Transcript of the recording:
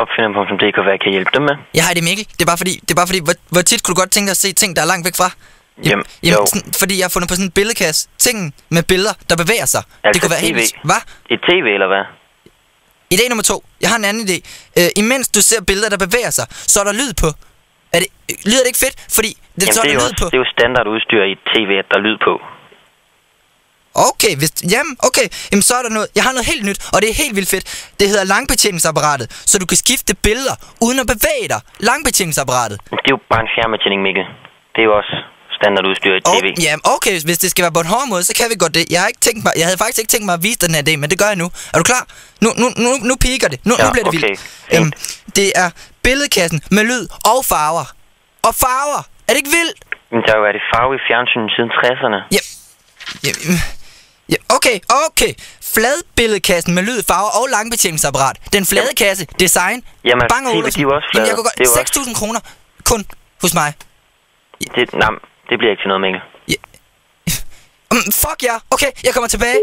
Opfinder.dk, hvad kan jeg hjælpe dem med? Ja, hej, det er Mikkel. Det er bare fordi, hvor tit kunne du godt tænke dig at se ting, der er langt væk fra? Jamen, sådan, fordi jeg har fundet på sådan en billedkasse. Ting med billeder, der bevæger sig. Altså det kunne være TV. helt... Hvad? Et tv, eller hvad? Idé nummer 2. Jeg har en anden idé. Imens du ser billeder, der bevæger sig, så er der lyd på. Lyder det ikke fedt? Fordi Jamen, så er der lyd på. Det er jo standardudstyr i et tv, at der er lyd på. Okay, jamen så er der noget. Jeg har noget helt nyt, og det er helt vildt fedt. Det hedder langbetjeningsapparatet, så du kan skifte billeder uden at bevæge dig. Langbetjeningsapparatet. Det er jo bare en fjernbetjening, Mikkel. Det er jo også standardudstyr i tv. Ja, okay, hvis det skal være på en hård måde, så kan vi godt det. Jeg havde faktisk ikke tænkt mig at vise den her idé, men det gør jeg nu. Er du klar? Nu piker det. Nu bliver det vildt. Det er billedkassen med lyd og farver. Og farver! Er det ikke vildt? Men der har jo været farve i fjernsynet siden 60'erne. Ja, okay. Fladbilledkassen med lyd, farver og langbetjeningsapparat. Den flade kasse, design, Jamen, Bang & Olufsen. de er jo også flade. Jeg kunne godt 6.000 kroner kun hos mig. Det bliver ikke til noget, Mikkel. Fuck ja. Okay, jeg kommer tilbage.